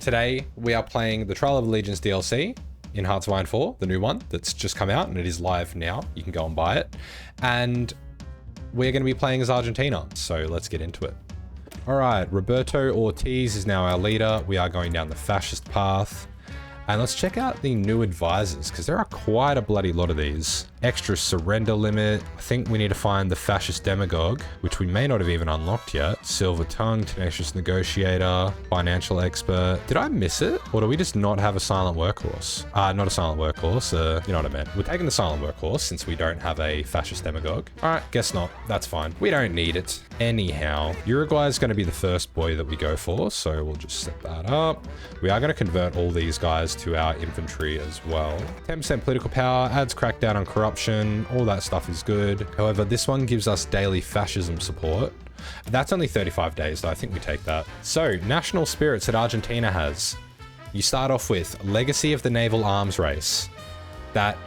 Today, we are playing the Trial of Allegiance DLC in Hearts of Iron 4, the new one that's just come out and it is live now. You can go and buy it. And we're going to be playing as Argentina, so let's get into it. All right, Roberto Ortiz is now our leader. We are going down the fascist path. And let's check out the new advisors, because there are quite a bloody lot of these. Extra surrender limit. I think we need to find the fascist demagogue, which we may not have even unlocked yet. Silver tongue, tenacious negotiator, financial expert. Did I miss it? Or do we just not have a silent workhorse? Not a silent workhorse, you know what I meant. We're taking the silent workhorse since we don't have a fascist demagogue. All right, guess not. That's fine. We don't need it. Anyhow, Uruguay is going to be the first boy that we go for, so we'll just set that up. We are going to convert all these guys to our infantry as well. 10% political power, adds crackdown on corruption, all that stuff is good. However, this one gives us daily fascism support. That's only 35 days, though. I think we take that. So, national spirits that Argentina has. You start off with Legacy of the Naval Arms Race. That,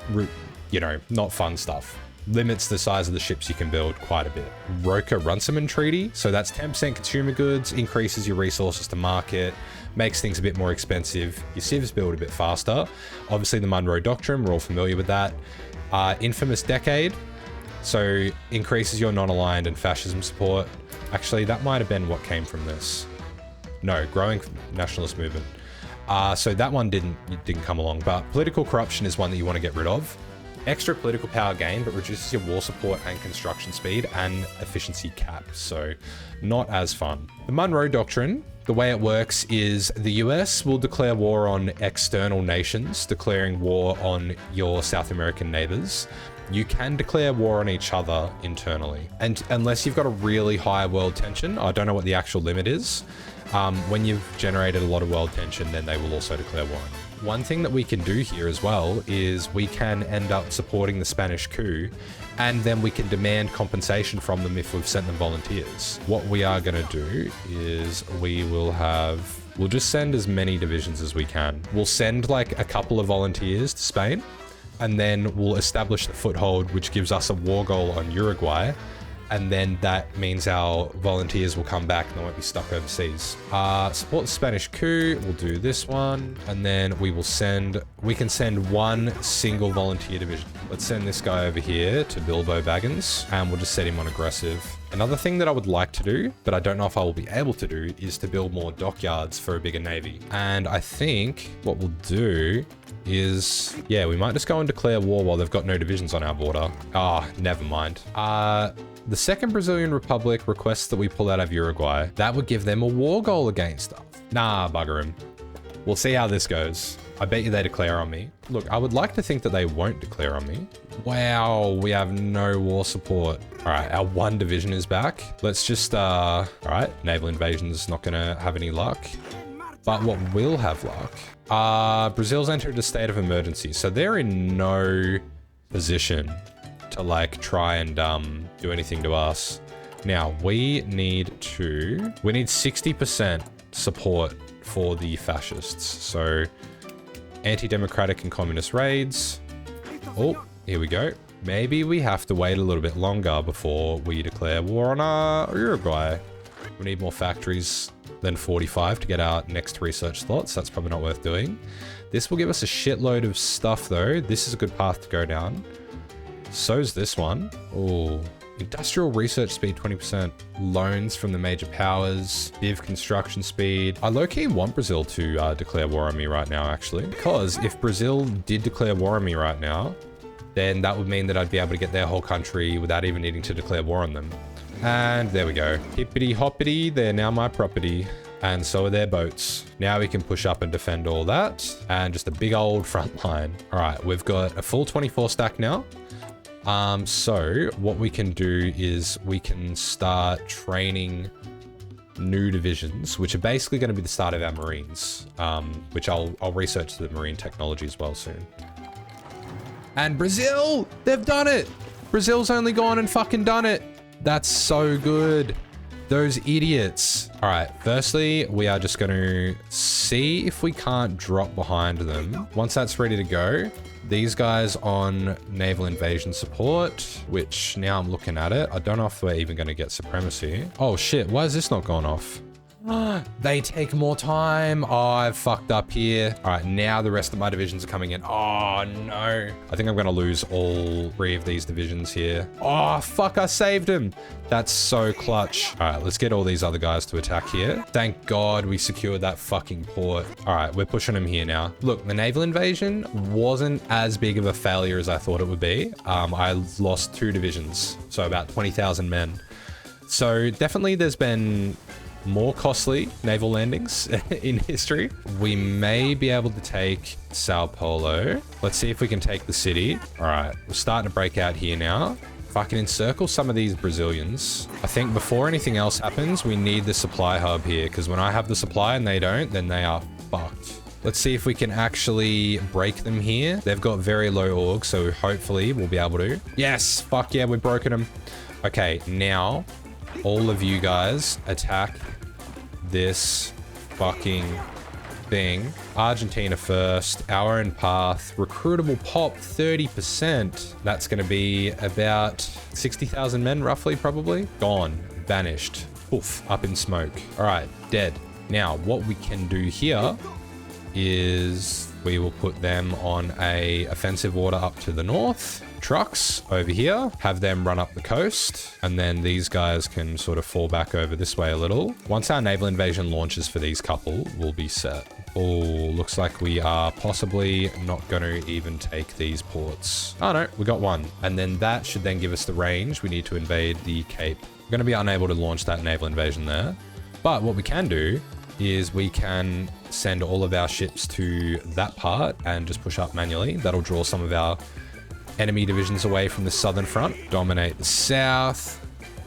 you know, not fun stuff. Limits the size of the ships you can build quite a bit. Roca-Runciman Treaty. So that's 10% consumer goods, increases your resources to market, makes things a bit more expensive. Your civs build a bit faster. Obviously the Monroe Doctrine, we're all familiar with that. Infamous Decade. So increases your non-aligned and fascism support. Actually, that might have been what came from this. No, growing nationalist movement. So that one didn't come along, but political corruption is one that you want to get rid of. Extra political power gain, but reduces your war support and construction speed and efficiency cap. So not as fun. The Monroe Doctrine, the way it works is the US will declare war on external nations, declaring war on your South American neighbors. You can declare war on each other internally. And unless you've got a really high world tension, I don't know what the actual limit is. When you've generated a lot of world tension, then they will also declare war on you. One thing that we can do here as well is we can end up supporting the Spanish coup, and then we can demand compensation from them if we've sent them volunteers. What we are going to do is we'll just send as many divisions as we can. We'll send like a couple of volunteers to Spain, and then we'll establish the foothold, which gives us a war goal on Uruguay. And then that means our volunteers will come back and they won't be stuck overseas. Support the Spanish coup, we'll do this one. And then we can send one single volunteer division. Let's send this guy over here to Bilbo Baggins, and we'll just set him on aggressive. Another thing that I would like to do, but I don't know if I will be able to do, is to build more dockyards for a bigger navy. And I think what we'll do is, yeah, we might just go and declare war while they've got no divisions on our border. Never mind. The Second Brazilian Republic requests that we pull out of Uruguay. That would give them a war goal against us. Nah, bugger him. We'll see how this goes. I bet you they declare on me. Look, I would like to think that they won't declare on me. Wow, we have no war support. All right, our one division is back. Let's just, all right, naval invasion is not gonna have any luck. But what will have luck, Brazil's entered a state of emergency. So they're in no position to like try and do anything to us. Now we need 60% support for the fascists. So anti-democratic and communist raids. Oh, here we go. Maybe we have to wait a little bit longer before we declare war on Uruguay. We need more factories than 45 to get our next research slots. That's probably not worth doing. This will give us a shitload of stuff though. This is a good path to go down. So's this one. Oh, industrial research speed 20%. Loans from the major powers. Viv construction speed. I low-key want Brazil to declare war on me right now, actually. Because if Brazil did declare war on me right now, then that would mean that I'd be able to get their whole country without even needing to declare war on them. And there we go. Hippity hoppity, they're now my property. And so are their boats. Now we can push up and defend all that. And just a big old front line. All right, we've got a full 24 stack now. So what we can do is we can start training new divisions, which are basically going to be the start of our Marines, which I'll research the Marine technology as well soon. And Brazil, they've done it. Brazil's only gone and fucking done it. That's so good. Those idiots. All right, firstly, we are just going to see if we can't drop behind them. Once that's ready to go, these guys on naval invasion support, which now I'm looking at it. I don't know if we're even going to get supremacy. Oh shit, why is this not going off? They take more time. Oh, I've fucked up here. All right, now the rest of my divisions are coming in. Oh, no. I think I'm going to lose all 3 of these divisions here. Oh, fuck, I saved him. That's so clutch. All right, let's get all these other guys to attack here. Thank God we secured that fucking port. All right, we're pushing them here now. Look, the naval invasion wasn't as big of a failure as I thought it would be. I lost 2 divisions, so about 20,000 men. So definitely there's been more costly naval landings in history. We may be able to take Sao Paulo. Let's see if we can take the city. All right, we're starting to break out here now. If I can encircle some of these Brazilians. I think before anything else happens, we need the supply hub here, because when I have the supply and they don't, then they are fucked. Let's see if we can actually break them here. They've got very low org, so hopefully we'll be able to. Yes, fuck yeah, we've broken them. Okay, now all of you guys attack this fucking thing. Argentina first, our own path, recruitable pop 30%. That's going to be about 60,000 men roughly, probably. Gone, vanished, poof, up in smoke. All right, dead. Now what we can do here is we will put them on a offensive order up to the north. Trucks over here, have them run up the coast, and then these guys can sort of fall back over this way a little. Once our naval invasion launches for these couple, we'll be set. Oh, looks like we are possibly not going to even take these ports. Oh no, we got one. And then that should then give us the range. We need to invade the Cape. We're going to be unable to launch that naval invasion there. But what we can do is we can send all of our ships to that part and just push up manually. That'll draw some of our enemy divisions away from the southern front. Dominate the south.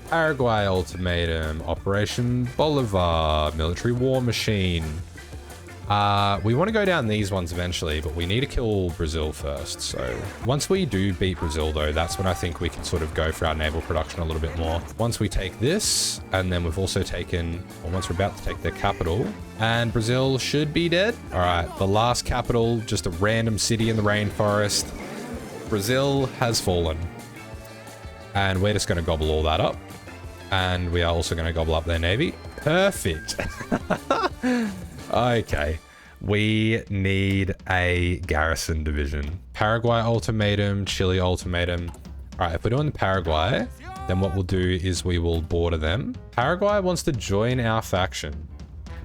Paraguay ultimatum. Operation Bolivar. Military war machine. We want to go down these ones eventually, but we need to kill Brazil first. So once we do beat Brazil though, that's when I think we can sort of go for our naval production a little bit more. Once we take this, and then we've also taken, or once we're about to take their capital, and Brazil should be dead. All right, the last capital, just a random city in the rainforest. Brazil has fallen. And we're just going to gobble all that up. And we are also going to gobble up their navy. Perfect. Okay. We need a garrison division. Paraguay ultimatum, Chile ultimatum. All right, if we're doing the Paraguay, then what we'll do is we will border them. Paraguay wants to join our faction.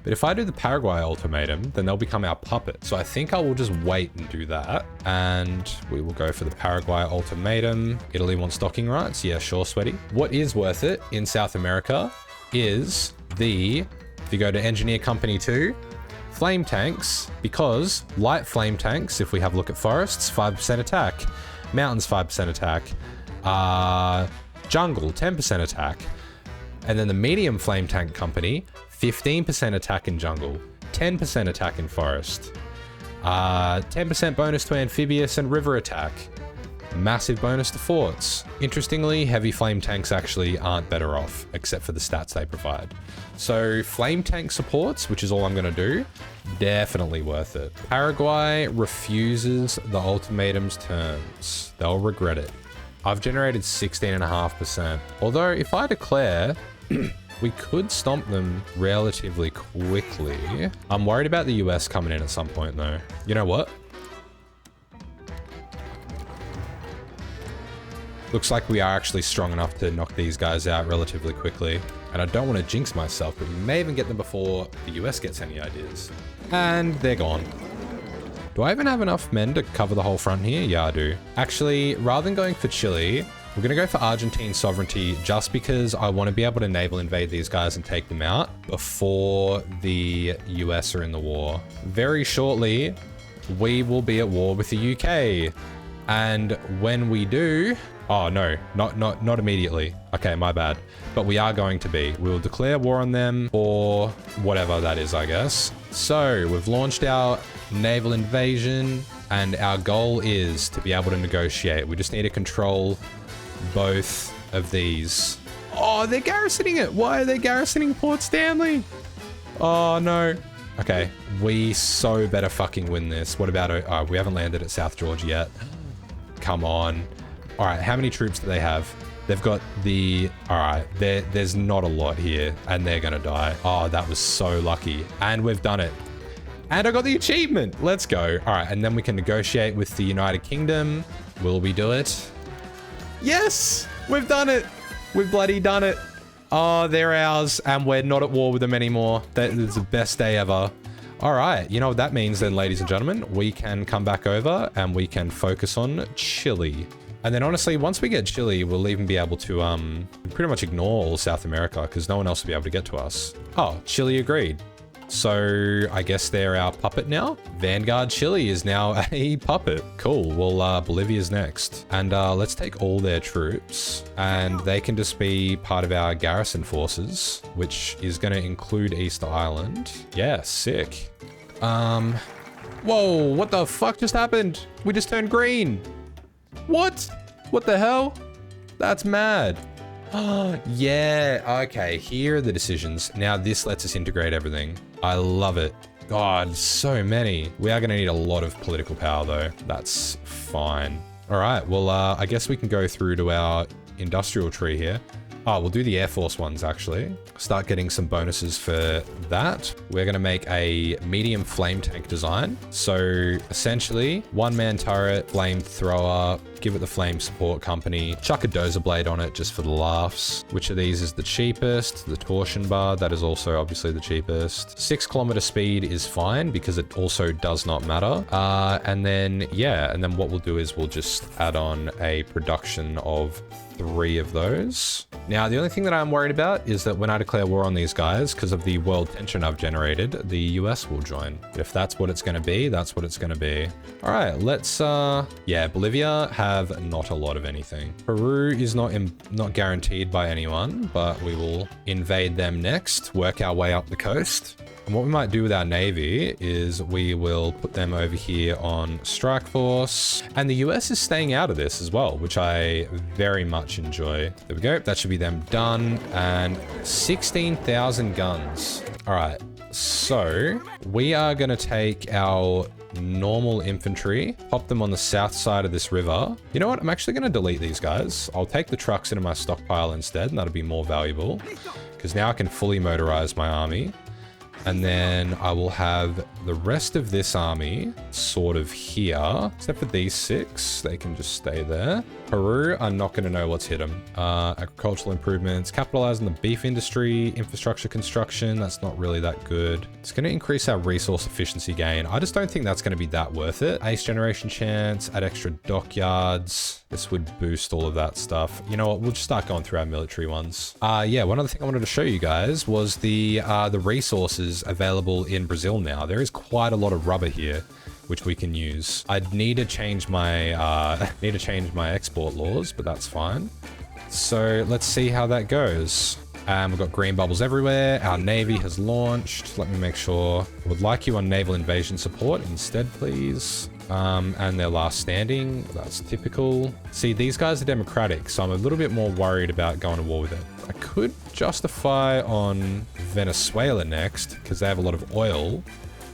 But if I do the Paraguay ultimatum, then they'll become our puppet. So I think I will just wait and do that. And we will go for the Paraguay ultimatum. Italy wants docking rights. Yeah, sure, sweaty. What is worth it in South America is if you go to Engineer Company 2, flame tanks, because light flame tanks, if we have a look at forests, 5% attack. Mountains, 5% attack. Jungle, 10% attack. And then the medium flame tank company, 15% attack in jungle, 10% attack in forest, 10% bonus to amphibious and river attack, massive bonus to forts. Interestingly, heavy flame tanks actually aren't better off, except for the stats they provide. So flame tank supports, which is all I'm going to do, definitely worth it. Paraguay refuses the ultimatum's terms. They'll regret it. I've generated 16.5%. Although if I declare, we could stomp them relatively quickly. I'm worried about the US coming in at some point though. You know what? Looks like we are actually strong enough to knock these guys out relatively quickly. And I don't want to jinx myself, but we may even get them before the US gets any ideas. And they're gone. Do I even have enough men to cover the whole front here? Yeah, I do. Actually, rather than going for Chile, we're going to go for Argentine sovereignty just because I want to be able to naval invade these guys and take them out before the US are in the war. Very shortly, we will be at war with the UK. And when we do... Oh, no, not immediately. Okay, my bad. But we are going to be. We will declare war on them or whatever that is, I guess. So we've launched our naval invasion and our goal is to be able to negotiate. We just need to control both of these. Oh, they're garrisoning it. Why are they garrisoning Port Stanley? Oh, no. Okay, we so better fucking win this. What about... we haven't landed at South Georgia yet. Come on. All right, how many troops do they have? They've got the... All right, there's not a lot here, and they're going to die. Oh, that was so lucky. And we've done it. And I got the achievement. Let's go. All right, and then we can negotiate with the United Kingdom. Will we do it? Yes, we've done it. We've bloody done it. Oh, they're ours, and we're not at war with them anymore. That is the best day ever. All right, you know what that means then, ladies and gentlemen? We can come back over and we can focus on Chile. And then honestly, once we get Chile, we'll even be able to pretty much ignore all South America because no one else will be able to get to us. Oh, Chile agreed. So I guess they're our puppet now. Vanguard Chile is now a puppet. Cool. Well, Bolivia's next. And let's take all their troops and they can just be part of our garrison forces, which is going to include Easter Island. Yeah, sick. Whoa, what the fuck just happened? We just turned green. What? What the hell? That's mad. Oh, yeah. Okay, here are the decisions. Now this lets us integrate everything. I love it. God, so many. We are going to need a lot of political power though. That's fine. All right, well, I guess we can go through to our industrial tree here. Oh, we'll do the Air Force ones actually. Start getting some bonuses for that. We're going to make a medium flame tank design. So essentially, one-man turret, flamethrower, give it the flame support company, chuck a dozer blade on it just for the laughs. Which of these is the cheapest? The torsion bar, that is also obviously the cheapest. 6 kilometer speed is fine because it also does not matter. And then, yeah, and then what we'll do is we'll just add on a production of 3 of those. Now, the only thing that I'm worried about is that when I declare war on these guys, because of the world tension I've generated, the US will join. If that's what it's going to be, that's what it's going to be. All right, let's, yeah, Bolivia have not a lot of anything. Peru is not guaranteed by anyone, but we will invade them next, work our way up the coast. And what we might do with our navy is we will put them over here on strike force. And the US is staying out of this as well, which I very much enjoy. There we go. That should be them done. And 16,000 guns. All right. So we are going to take our normal infantry, pop them on the south side of this river. You know what? I'm actually going to delete these guys. I'll take the trucks into my stockpile instead, and that'll be more valuable because now I can fully motorize my army. And then I will have the rest of this army sort of here, except for these 6. They can just stay there. Peru are not going to know what's hit them. Agricultural improvements, capitalize on the beef industry, infrastructure construction. That's not really that good. It's going to increase our resource efficiency gain. I just don't think that's going to be that worth it. Ace generation chance, add extra dockyards. This would boost all of that stuff. You know what? We'll just start going through our military ones. Yeah, one other thing I wanted to show you guys was the resources available in Brazil now. There is quite a lot of rubber here, which we can use. I'd need to change my export laws, but that's fine. So let's see how that goes. We've got green bubbles everywhere. Our navy has launched. Let me make sure. I would like you on naval invasion support instead, please. And their last standing. That's typical. See, these guys are democratic, so I'm a little bit more worried about going to war with it. I could justify on Venezuela next because they have a lot of oil.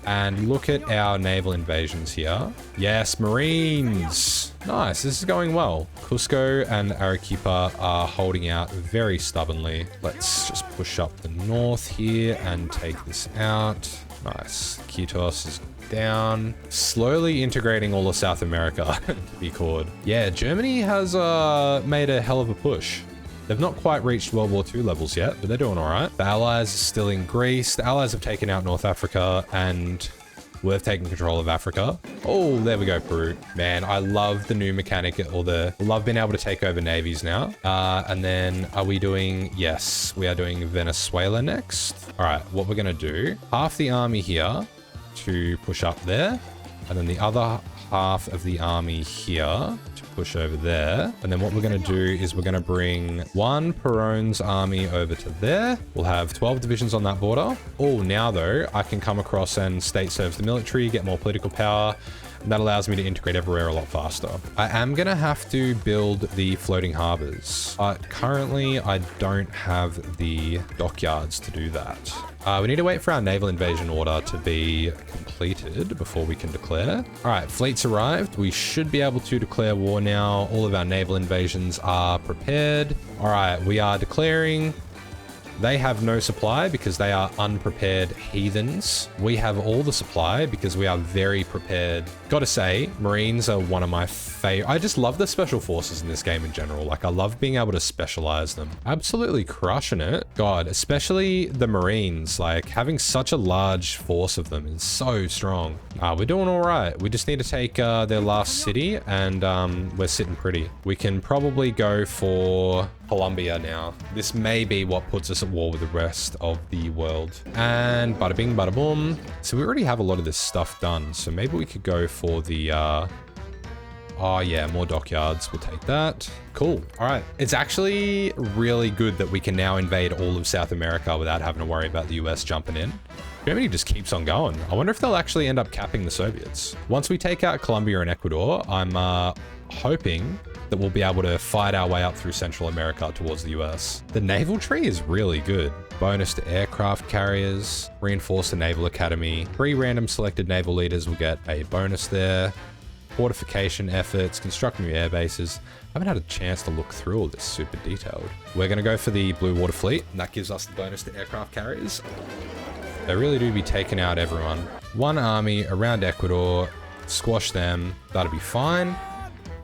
And look at our naval invasions here. Yes, Marines. Nice, this is going well. Cusco and Arequipa are holding out very stubbornly. Let's just push up the north here and take this out. Nice, Quitos is down. Slowly integrating all of South America to be called. Yeah, Germany has made a hell of a push. They've not quite reached World War II levels yet, but they're doing all right. The Allies are still in Greece. The Allies have taken out North Africa and we've taken control of Africa. Oh, there we go, Peru. Man, I love the new mechanic or love being able to take over navies now. And then are we doing, yes, we are doing Venezuela next. All right, what we're gonna do, half the army here to push up there. And then the other half of the army here to push over there. And then what we're going to do is we're going to bring one Perón's army over to there. We'll have 12 divisions on that border. Oh, now though, I can come across and state serves the military, get more political power. And that allows me to integrate everywhere a lot faster. I am going to have to build the floating harbors. Currently, I don't have the dockyards to do that. We need to wait for our naval invasion order to be completed before we can declare. All right, fleets arrived. We should be able to declare war now. All of our naval invasions are prepared. All right, we are declaring. They have no supply because they are unprepared heathens. We have all the supply because we are very prepared. Gotta say, Marines are one of my favorite. I just love the special forces in this game in general. Like, I love being able to specialize them. Absolutely crushing it. God, especially the Marines, like having such a large force of them is so strong. We're doing all right. We just need to take their last city and we're sitting pretty. We can probably go for Colombia now. This may be what puts us at war with the rest of the world. And bada bing, bada boom. So we already have a lot of this stuff done. So maybe we could go for the, oh yeah, more dockyards. We'll take that. Cool. All right. It's actually really good that we can now invade all of South America without having to worry about the US jumping in. Germany just keeps on going. I wonder if they'll actually end up capping the Soviets. Once we take out Colombia and Ecuador, I'm hoping that we'll be able to fight our way up through Central America towards the US. The naval tree is really good. Bonus to aircraft carriers, reinforce the Naval Academy. 3 random selected naval leaders will get a bonus there. Fortification efforts, construct new air bases. I haven't had a chance to look through all this super detailed. We're gonna go for the Blue Water Fleet, and that gives us the bonus to aircraft carriers. They really do be taking out everyone. One army around Ecuador, squash them, that'll be fine.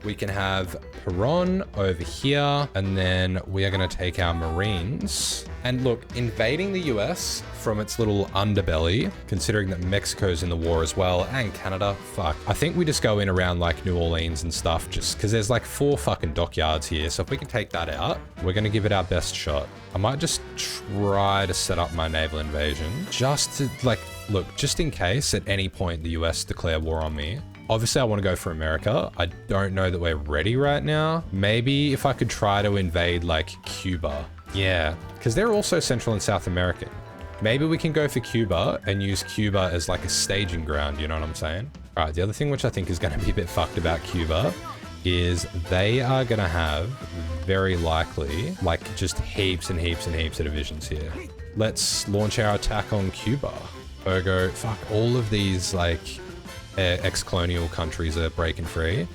We can have Peron over here, and then we are going to take our Marines. And look, invading the US from its little underbelly, considering that Mexico's in the war as well, and Canada, fuck. I think we just go in around like New Orleans and stuff, just because there's like 4 fucking dockyards here. So if we can take that out, we're going to give it our best shot. I might just try to set up my naval invasion, just to like, look, just in case at any point the US declare war on me. Obviously, I want to go for America. I don't know that we're ready right now. Maybe if I could try to invade like Cuba. Yeah, because they're also Central and South American. Maybe we can go for Cuba and use Cuba as like a staging ground, you know what I'm saying? All right, the other thing which I think is going to be a bit fucked about Cuba is they are going to have very likely like just heaps and heaps and heaps of divisions here. Let's launch our attack on Cuba. Ergo, fuck, all of these like ex-colonial countries are breaking free.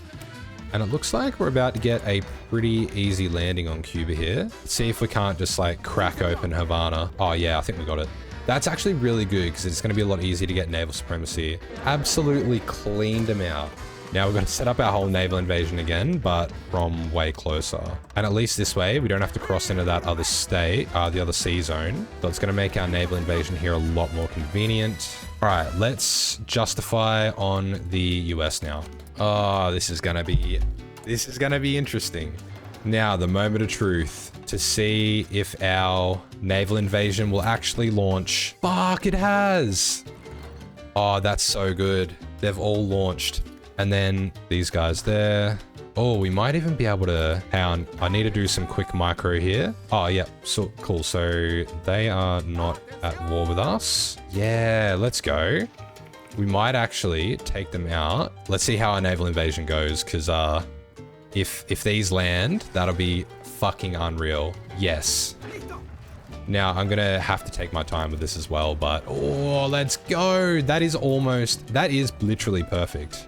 And it looks like we're about to get a pretty easy landing on Cuba here. Let's see if we can't just like crack open Havana. Oh yeah, I think we got it. That's actually really good because it's going to be a lot easier to get naval supremacy. Absolutely cleaned them out. Now we're going to set up our whole naval invasion again, but from way closer. And at least this way, we don't have to cross into that other state, the other sea zone. So it's going to make our naval invasion here a lot more convenient. All right, let's justify on the US now. Oh, this is going to be interesting. Now, the moment of truth to see if our naval invasion will actually launch. Fuck, it has. Oh, that's so good. They've all launched. And then these guys there. Oh, we might even be able to pound. I need to do some quick micro here. Oh, yeah. So cool. So they are not at war with us. Yeah, let's go. We might actually take them out. Let's see how our naval invasion goes. Because if these land, that'll be fucking unreal. Yes. Now, I'm going to have to take my time with this as well. But, oh, let's go. That is literally perfect.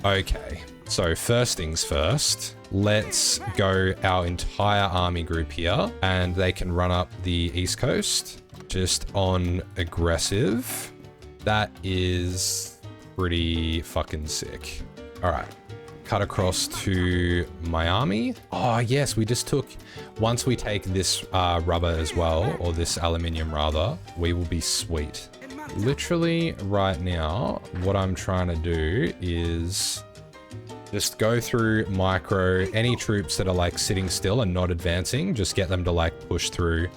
Okay, so first things first, let's go our entire army group here and they can run up the East Coast just on aggressive. That is pretty fucking sick. All right, cut across to Miami. Oh yes, we just took, once we take this rubber as well, or this aluminium rather, we will be sweet. Literally right now, what I'm trying to do is just go through micro any troops that are like sitting still and not advancing, just get them to like push through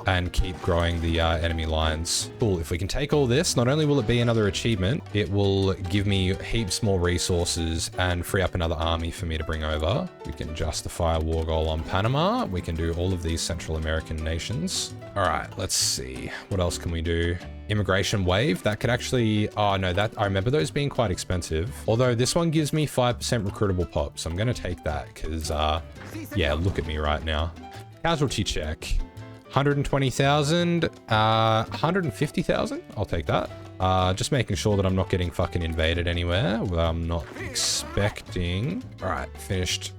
and keep growing the enemy lines. Cool, if we can take all this, not only will it be another achievement, it will give me heaps more resources and free up another army for me to bring over. We can justify a war goal on Panama. We can do all of these Central American nations. All right, let's see. What else can we do? immigration wave. That could actually, oh no, that I remember those being quite expensive. Although this one gives me 5% recruitable pop. So I'm going to take that because, yeah, look at me right now. Casualty check, 120,000, 150,000. I'll take that. Just making sure that I'm not getting fucking invaded anywhere. Well, I'm not expecting. All right, finished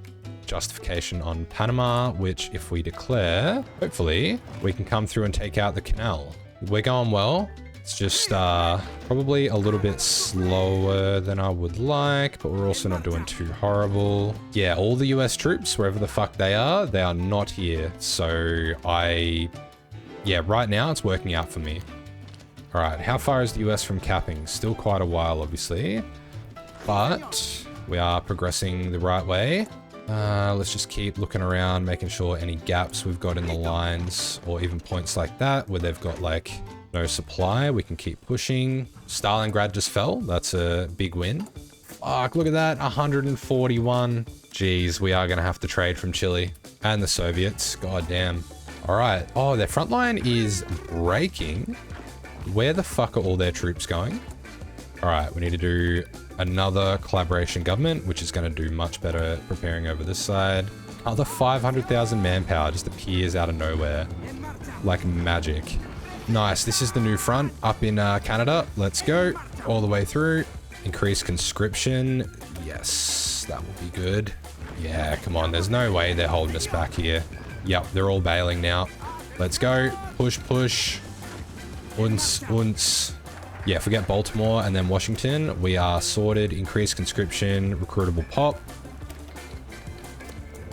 justification on Panama, which if we declare, hopefully we can come through and take out the canal. We're going well. It's just probably a little bit slower than I would like, but we're also not doing too horrible. Yeah, all the US troops, wherever the fuck they are not here. So yeah, right now it's working out for me. All right, how far is the US from capping? Still quite a while, obviously, but we are progressing the right way. Let's just keep looking around, making sure any gaps we've got in the lines or even points like that where they've got like no supply, we can keep pushing. Stalingrad just fell. That's a big win. Fuck, look at that, 141. Jeez, we are gonna have to trade from Chile and the Soviets. God damn. All right. Oh, their front line is breaking. Where the fuck are all their troops going? All right, we need to do another collaboration government, which is going to do much better preparing over this side. Other 500,000 manpower just appears out of nowhere like magic. Nice. This is the new front up in Canada. Let's go all the way through. Increase conscription. Yes, that will be good. Yeah, come on. There's no way they're holding us back here. Yep, they're all bailing now. Let's go. Push, push. Uns. Yeah, forget Baltimore and then Washington. We are sorted. Increased conscription, recruitable pop.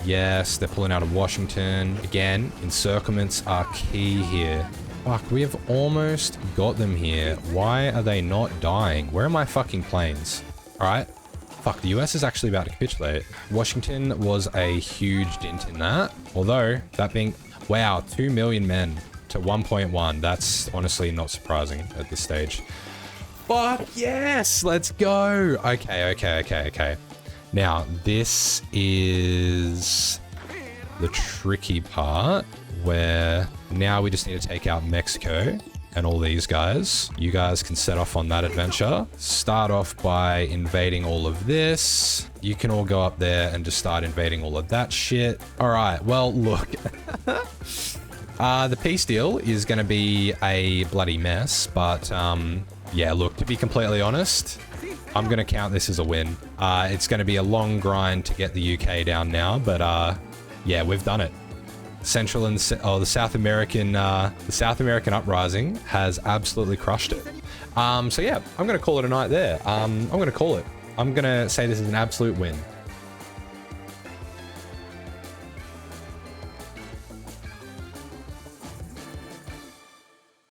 Yes, they're pulling out of Washington. Again, encirclements are key here. Fuck, we have almost got them here. Why are they not dying? Where are my fucking planes? All right. Fuck, the US is actually about to capitulate. Washington was a huge dent in that. Although, that being... Wow, 2 million men to 1.1. That's honestly not surprising at this stage. Fuck yes, let's go. Okay. Now, this is the tricky part where now we just need to take out Mexico and all these guys. You guys can set off on that adventure. Start off by invading all of this. You can all go up there and just start invading all of that shit. All right, well, look. The peace deal is going to be a bloody mess, but yeah, look, to be completely honest, I'm going to count this as a win. It's going to be a long grind to get the UK down now, but yeah, we've done it. Central and the South American uprising has absolutely crushed it. So yeah, I'm going to call it a night there. I'm going to call it. I'm going to say this is an absolute win.